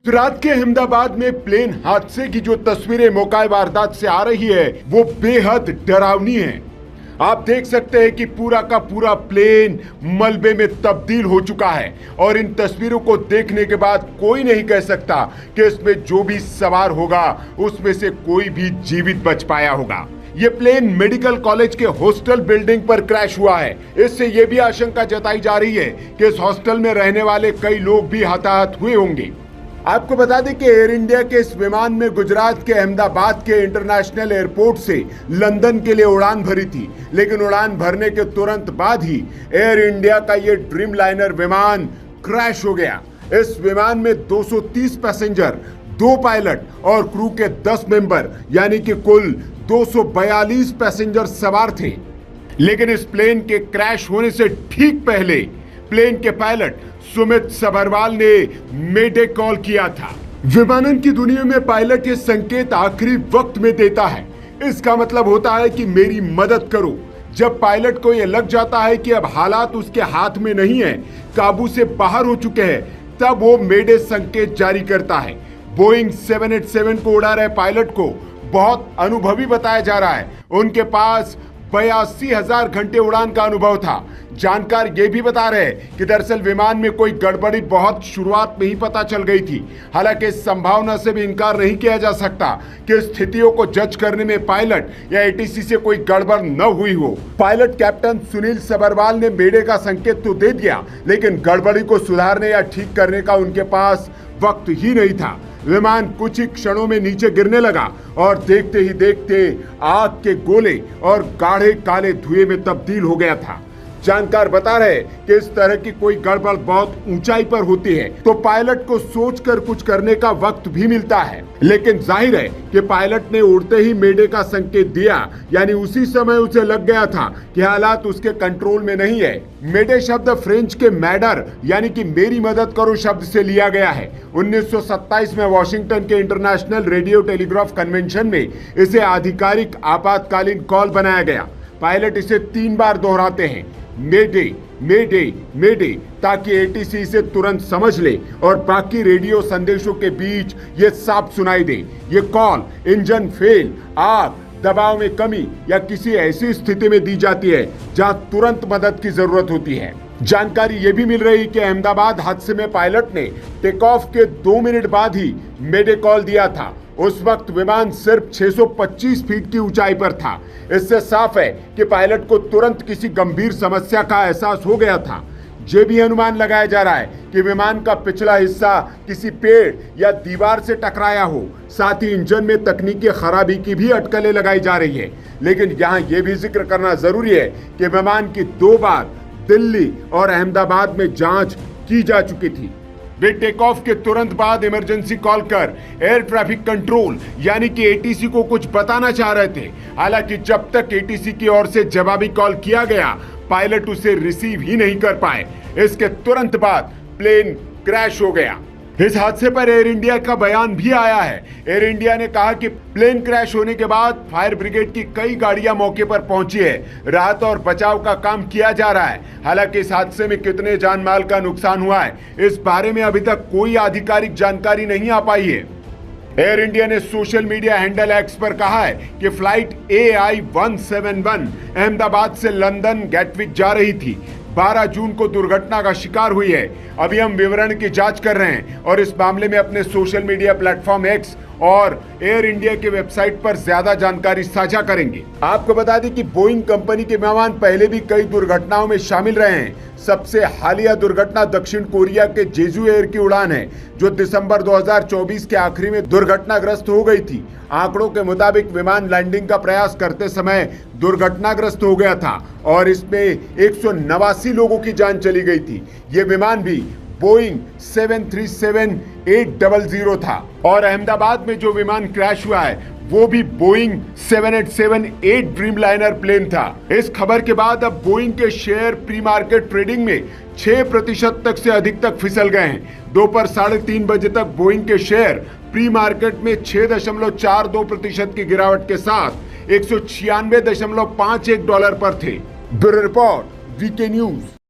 गुजरात के अहमदाबाद में प्लेन हादसे की जो तस्वीरें मौका वारदात से आ रही है वो बेहद डरावनी है। आप देख सकते हैं कि पूरा का पूरा प्लेन मलबे में तब्दील हो चुका है और इन तस्वीरों को देखने के बाद कोई नहीं कह सकता कि इसमें जो भी सवार होगा उसमें से कोई भी जीवित बच पाया होगा। ये प्लेन मेडिकल कॉलेज के हॉस्टल बिल्डिंग पर क्रैश हुआ है। इससे ये भी आशंका जताई जा रही है कि इस हॉस्टल में रहने वाले कई लोग भी हताहत हुए होंगे। आपको बता दें कि एयर इंडिया के इस विमान में गुजरात के अहमदाबाद के इंटरनेशनल एयरपोर्ट से लंदन के लिए उड़ान भरी थी, लेकिन उड़ान भरने के तुरंत बाद ही एयर इंडिया का ये ड्रीम लाइनर विमान क्रैश हो गया। इस विमान में 230 पैसेंजर, 2 पायलट और क्रू के 10 मेंबर यानी कि कुल 242 पैसेंजर सवार थे। लेकिन इस प्लेन के क्रैश होने से ठीक पहले प्लेन के पायलट सुमित सबरवाल ने मेडे कॉल किया था। विमानन की दुनिया में पायलट ये संकेत आखिरी वक्त में देता है। इसका मतलब होता है कि मेरी मदद करो। जब पायलट को यह लग जाता है कि अब हालात उसके हाथ में नहीं है, काबू से बाहर हो चुके हैं, तब वो मेडे संकेत जारी करता है। बोइंग 787 को उड़ा रहे पायलट को बहुत अनुभवी बताया जा रहा है। उनके पास 82,000 घंटे उड़ान का अनुभव था। जानकार ये भी बता रहे हैं कि दरअसल विमान में कोई गड़बड़ी बहुत शुरुआत में ही पता चल गई थी। हालांकि इस संभावना से भी इनकार नहीं किया जा सकता कि स्थितियों को जज करने में पायलट या एटीसी से कोई गड़बड़ न हुई हो। पायलट कैप्टन सुनील सबरवाल ने मेडे का संकेत तो दे दिया, लेकिन गड़बड़ी को सुधारने या ठीक करने का उनके पास वक्त ही नहीं था। विमान कुछ ही क्षणों में नीचे गिरने लगा और देखते ही देखते आग के गोले और गाढ़े काले धुएं में तब्दील हो गया था। जानकार बता रहे कि इस तरह की कोई गड़बड़ बहुत ऊंचाई पर होती है तो पायलट को सोचकर कुछ करने का वक्त भी मिलता है, लेकिन जाहिर है कि पायलट ने उड़ते ही मेडे का संकेत दिया, यानी उसी समय उसे लग गया था कि हालात उसके कंट्रोल में नहीं है। मेडे शब्द फ्रेंच के मैडर यानी कि मेरी मदद करो शब्द से लिया गया है। 1927 में वॉशिंगटन के इंटरनेशनल रेडियो टेलीग्राफ कन्वेंशन में इसे आधिकारिक आपातकालीन कॉल बनाया गया। पायलट इसे 3 बार दोहराते हैं, मेडे मेडे मेडे, ताकि एटीसी इसे तुरंत समझ ले और बाकी रेडियो संदेशों के बीच ये साफ सुनाई दे। ये कॉल इंजन फेल, आग, दबाव में कमी या किसी ऐसी स्थिति में दी जाती है जहां तुरंत मदद की जरूरत होती है। जानकारी ये भी मिल रही कि अहमदाबाद हादसे में पायलट ने टेक ऑफ के 2 मिनट बाद ही मेडे कॉल दिया था। उस वक्त विमान सिर्फ 625 फीट की ऊंचाई पर था। इससे साफ है कि पायलट को तुरंत किसी गंभीर समस्या का एहसास हो गया था। ये भी अनुमान लगाया जा रहा है कि विमान का पिछला हिस्सा किसी पेड़ या दीवार से टकराया हो। साथ ही इंजन में तकनीकी खराबी की भी अटकलें लगाई जा रही है। लेकिन यहाँ ये भी जिक्र करना जरूरी है कि विमान की 2 बार दिल्ली और अहमदाबाद में जांच की जा चुकी थी। वे टेक ऑफ के तुरंत बाद इमरजेंसी कॉल कर एयर ट्रैफिक कंट्रोल यानी कि एटीसी को कुछ बताना चाह रहे थे। हालांकि जब तक एटीसी की ओर से जवाबी कॉल किया गया, पायलट उसे रिसीव ही नहीं कर पाए। इसके तुरंत बाद प्लेन क्रैश हो गया। इस हादसे पर एयर इंडिया का बयान भी आया है। एयर इंडिया ने कहा कि प्लेन क्रैश होने के बाद फायर ब्रिगेड की कई गाड़ियां मौके पर पहुंची है। राहत और बचाव का काम किया जा रहा है। हालांकि इस हादसे में कितने जान माल का नुकसान हुआ है, इस बारे में अभी तक कोई आधिकारिक जानकारी नहीं आ पाई है। एयर इंडिया ने सोशल मीडिया हैंडल एक्स पर कहा है कि फ्लाइट AI-171 अहमदाबाद से लंदन गैटविक जा रही थी। 12 जून को दुर्घटना का शिकार हुई है। अभी हम विवरण की जांच कर रहे हैं और इस मामले में अपने सोशल मीडिया प्लेटफॉर्म एक्स और एयर इंडिया के वेबसाइट पर ज्यादा जानकारी साझा करेंगे। आपको बता दें कि बोइंग कंपनी के विमान पहले भी कई दुर्घटनाओं में शामिल रहे हैं। सबसे हालिया दुर्घटना दक्षिण कोरिया के जेजू एयर की उड़ान है, जो दिसंबर 2024 के आखिरी में दुर्घटनाग्रस्त हो गई थी। आंकड़ों के मुताबिक विमान लैंडिंग का प्रयास करते समय दुर्घटनाग्रस्त हो गया था और इसमें 189 लोगों की जान चली गई थी। ये विमान भी बोइंग 737-800 था और अहमदाबाद में जो विमान क्रैश हुआ है वो भी बोइंग 787-8 ड्रीमलाइनर प्लेन था। इस खबर के बाद अब बोइंग के शेयर प्री मार्केट ट्रेडिंग में 6% तक से अधिक तक फिसल गए हैं। दोपहर 3:30 बजे तक बोइंग के शेयर प्री मार्केट में 6.42% की गिरावट के साथ $196.51 पर थे। Bureau report, VK news.